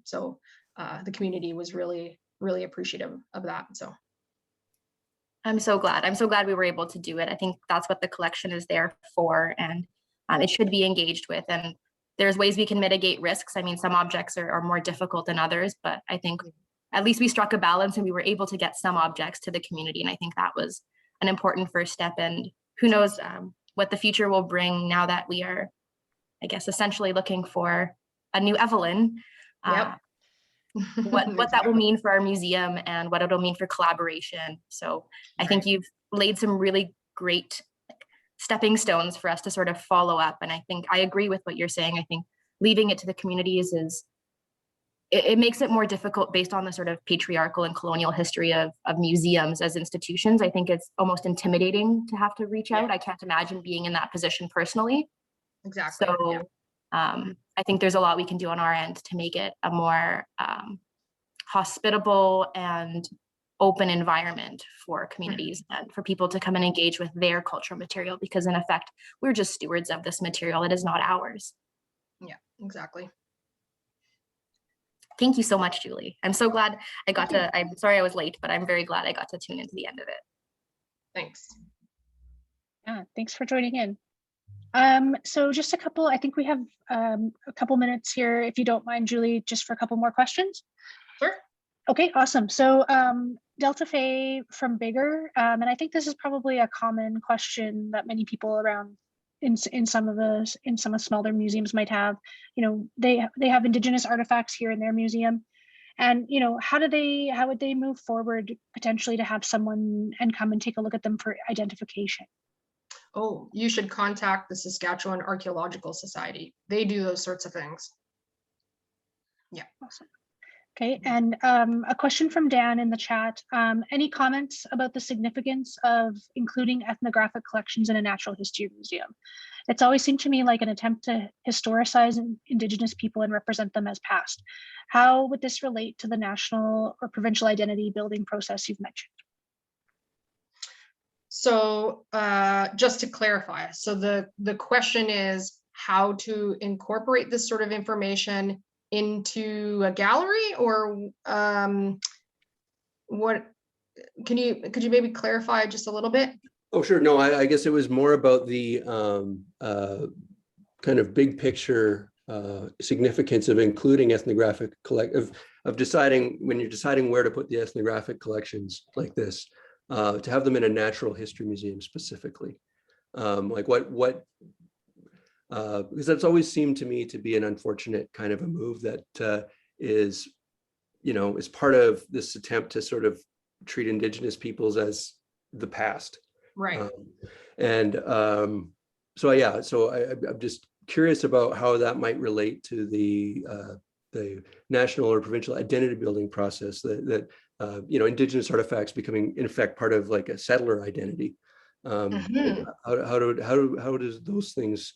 So the community was really appreciative of that. So I'm so glad we were able to do it. I think that's what the collection is there for, and it should be engaged with. And there's ways we can mitigate risks. I mean, some objects are more difficult than others, but I think at least we struck a balance and we were able to get some objects to the community. And I think that was an important first step. And who knows what the future will bring now that we are, I guess, essentially looking for a new Evelyn. Yep. What that will mean for our museum and what it'll mean for collaboration. So I think you've laid some really great stepping stones for us to sort of follow up. And I think I agree with what you're saying. I think leaving it to the communities it makes it more difficult based on the sort of patriarchal and colonial history of museums as institutions. I think it's almost intimidating to have to reach out. I can't imagine being in that position personally. Exactly. So I think there's a lot we can do on our end to make it a more hospitable and open environment for communities and for people to come and engage with their cultural material, because in effect, we're just stewards of this material. It is not ours. Yeah, exactly. Thank you so much, Julie. I'm so glad I got to, I'm sorry I was late, but I'm very glad I got to tune into the end of it. Thanks. Yeah, thanks for joining in. So just a couple, I think we have a couple minutes here, if you don't mind, Julie, just for a couple more questions. Sure. Okay, awesome. So Delta Faye from Bigger, and I think this is probably a common question that many people around in some of smaller museums might have. You know, they have Indigenous artifacts here in their museum, and you know, how would they move forward potentially to have someone and come and take a look at them for identification? Oh, you should contact the Saskatchewan Archaeological Society. They do those sorts of things. Yeah. Awesome. Okay, and a question from Dan in the chat. Any comments about the significance of including ethnographic collections in a natural history museum? It's always seemed to me like an attempt to historicize Indigenous people and represent them as past. How would this relate to the national or provincial identity building process you've mentioned? So just to clarify, so the question is how to incorporate this sort of information into a gallery, or what? Could you maybe clarify just a little bit? Oh, sure. No, I guess it was more about the kind of big picture significance of including ethnographic of deciding, when you're deciding where to put the ethnographic collections like this, to have them in a natural history museum specifically. Like what because that's always seemed to me to be an unfortunate kind of a move that is, you know, is part of this attempt to sort of treat Indigenous peoples as the past. Right. So yeah, so I'm just curious about how that might relate to the national or provincial identity building process that you know, Indigenous artifacts becoming in effect part of like a settler identity. How does those things?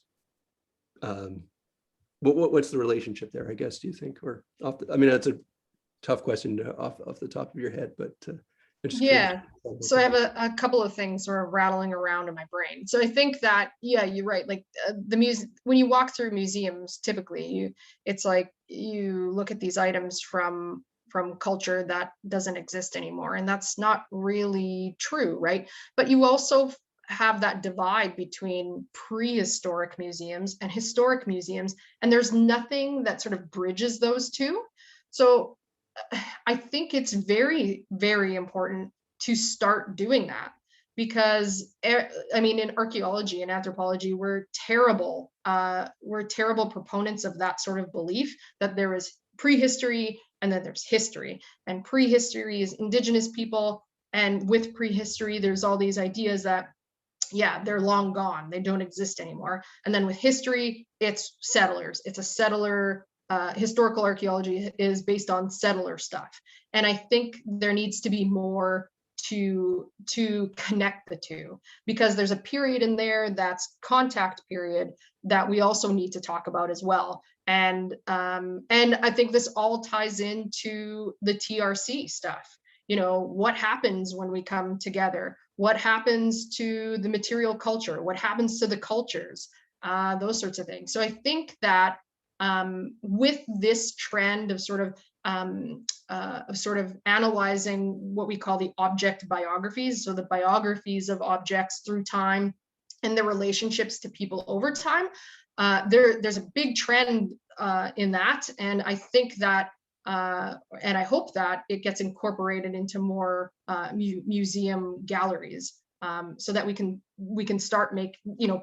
What's the relationship there, I guess, do you think? Or I mean, that's a tough question off the top of your head, but yeah. So I have a couple of things sort of rattling around in my brain. So I think that, yeah, you're right. Like when you walk through museums, typically it's like you look at these items from culture that doesn't exist anymore, and that's not really true, right? But you also have that divide between prehistoric museums and historic museums, and there's nothing that sort of bridges those two. So I think it's very, very important to start doing that, because I mean, in archaeology and anthropology, we're terrible proponents of that sort of belief that there is prehistory and then there's history, and prehistory is Indigenous people, and with prehistory there's all these ideas that, yeah, they're long gone, they don't exist anymore. And then with history, it's settlers, it's a settler. Historical archaeology is based on settler stuff. And I think there needs to be more to connect the two, because there's a period in there that's contact period that we also need to talk about as well. And I think this all ties into the TRC stuff. You know, what happens when we come together? What happens to the material culture? What happens to the cultures? Those sorts of things. So I think that with this trend of sort of analyzing what we call the object biographies, so the biographies of objects through time and their relationships to people over time, there's a big trend in that, and I think that and I hope that it gets incorporated into more museum galleries, so that we can start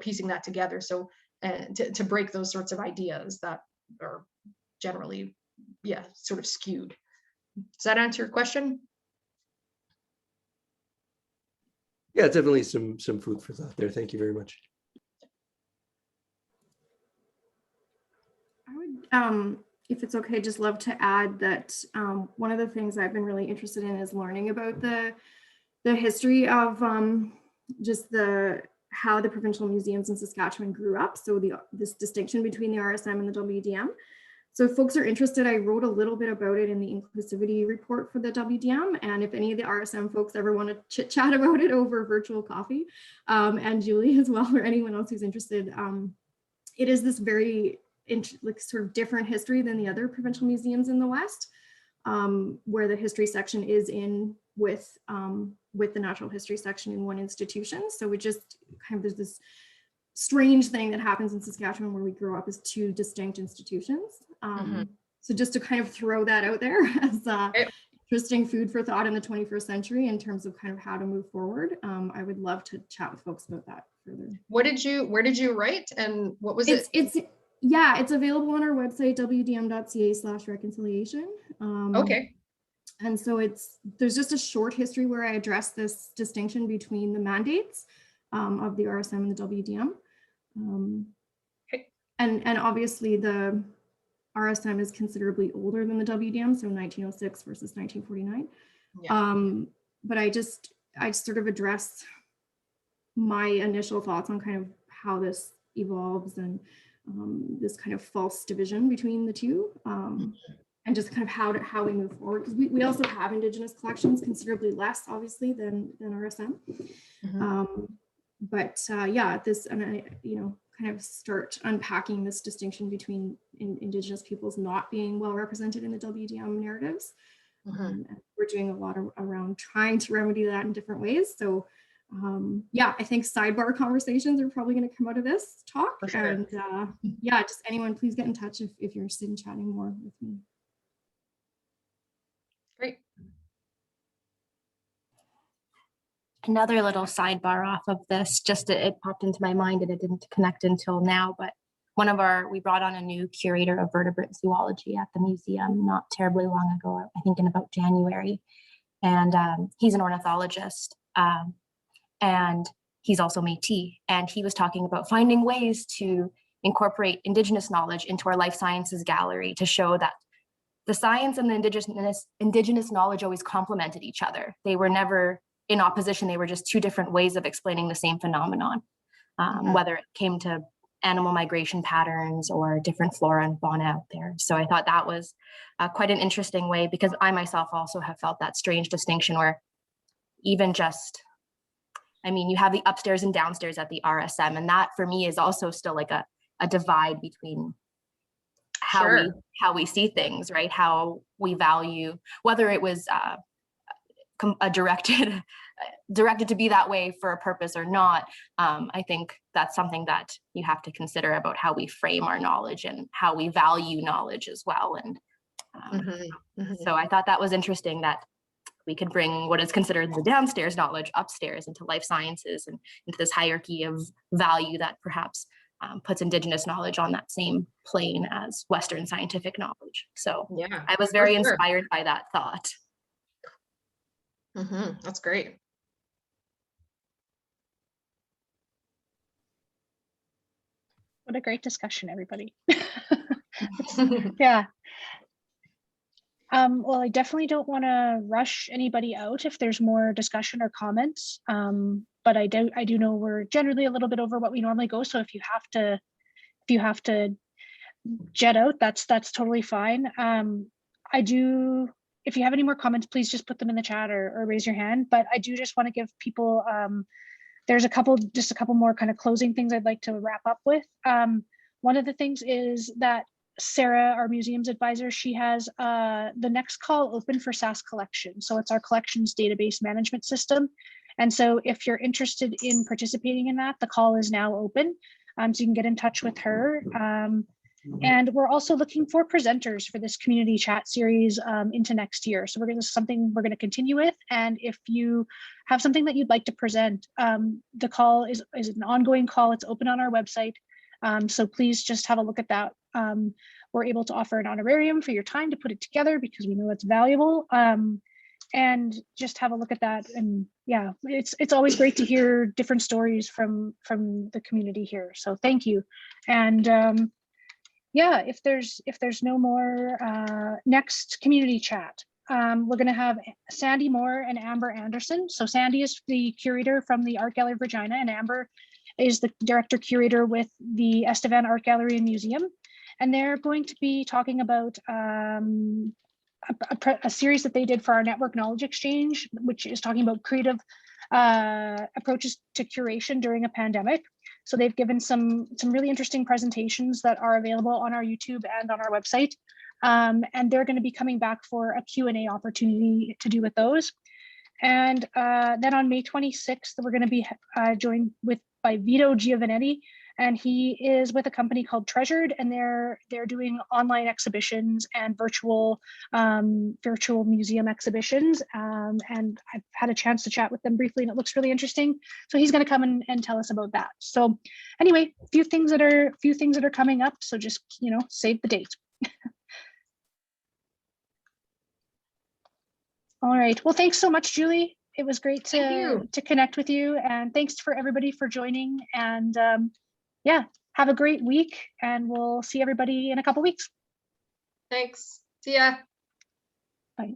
piecing that together. So to break those sorts of ideas that are generally, yeah, sort of skewed. Does that answer your question? Yeah, definitely some food for thought there. Thank you very much. I would, if it's okay, just love to add that one of the things I've been really interested in is learning about the history of just how the provincial museums in Saskatchewan grew up. So this distinction between the RSM and the WDM. So if folks are interested, I wrote a little bit about it in the inclusivity report for the WDM. And if any of the RSM folks ever want to chit chat about it over virtual coffee, and Julie as well, or anyone else who's interested, it is this very sort of different history than the other provincial museums in the West, where the history section is in with the natural history section in one institution. So we just kind of, there's this strange thing that happens in Saskatchewan where we grow up as two distinct institutions. So just to kind of throw that out there as interesting food for thought in the 21st century in terms of kind of how to move forward. I would love to chat with folks about that further. Where did you write, and what was it? It's available on our website, wdm.ca/reconciliation. Okay. And so there's just a short history where I address this distinction between the mandates of the RSM and the WDM. And obviously the RSM is considerably older than the WDM, so 1906 versus 1949. Yeah. But I sort of address my initial thoughts on kind of how this evolves and this kind of false division between the two, and just kind of how we move forward. Because we also have Indigenous collections, considerably less, obviously, than RSM. Kind of start unpacking this distinction between Indigenous peoples not being well represented in the WDM narratives. And we're doing a lot around trying to remedy that in different ways. So I think sidebar conversations are probably going to come out of this talk. Sure. And just anyone, please get in touch if you're interested in chatting more with me. Great. Another little sidebar off of this, just it popped into my mind and it didn't connect until now, but we brought on a new curator of vertebrate zoology at the museum not terribly long ago, I think in about January. And he's an ornithologist and he's also Métis. And he was talking about finding ways to incorporate Indigenous knowledge into our life sciences gallery to show that the science and the Indigenous knowledge always complemented each other. They were never in opposition. They were just two different ways of explaining the same phenomenon, whether it came to animal migration patterns or different flora and fauna out there. So I thought that was quite an interesting way, because I myself also have felt that strange distinction where even just, you have the upstairs and downstairs at the RSM, and that for me is also still like a divide between how we see things, right? How we value, whether it was directed to be that way for a purpose or not. I think that's something that you have to consider about how we frame our knowledge and how we value knowledge as well. And so I thought that was interesting that we could bring what is considered the downstairs knowledge upstairs into life sciences and into this hierarchy of value that perhaps puts Indigenous knowledge on that same plane as Western scientific knowledge. So I was very inspired by that thought. That's great. What a great discussion, everybody. Yeah. Well, I definitely don't want to rush anybody out if there's more discussion or comments. But I do know we're generally a little bit over what we normally go. So if you have to jet out, that's totally fine. If you have any more comments, please just put them in the chat or raise your hand. But I do just want to give people, there's a couple more kind of closing things I'd like to wrap up with. One of the things is that Sarah, our museum's advisor, she has the next call open for Sask Collection. So it's our collections database management system. And so if you're interested in participating in that, the call is now open. So you can get in touch with her. And we're also looking for presenters for this community chat series into next year. So something we're going to continue with. And if you have something that you'd like to present, the call is an ongoing call. It's open on our website. So please just have a look at that. We're able to offer an honorarium for your time to put it together because we know it's valuable. And just have a look at that. And yeah, it's always great to hear different stories from the community here. So thank you. And yeah, if there's no more next community chat, we're going to have Sandy Moore and Amber Anderson. So Sandy is the curator from the Art Gallery of Regina, and Amber is the director curator with the Estevan Art Gallery and Museum. And they're going to be talking about a series that they did for our Network Knowledge Exchange, which is talking about creative approaches to curation during a pandemic. So they've given some really interesting presentations that are available on our YouTube and on our website. And they're going to be coming back for a Q&A opportunity to do with those. And then on May 26th, we're going to be joined by Vito Giovanetti and he is with a company called Treasured, and they're doing online exhibitions and virtual museum exhibitions. And I've had a chance to chat with them briefly, and it looks really interesting. So he's going to come and tell us about that. So anyway, a few things that are coming up. So just, you know, save the date. All right. Well, thanks so much, Julie. It was great to connect with you, and thanks for everybody for joining. And yeah, have a great week, and we'll see everybody in a couple weeks. Thanks. See ya. Bye.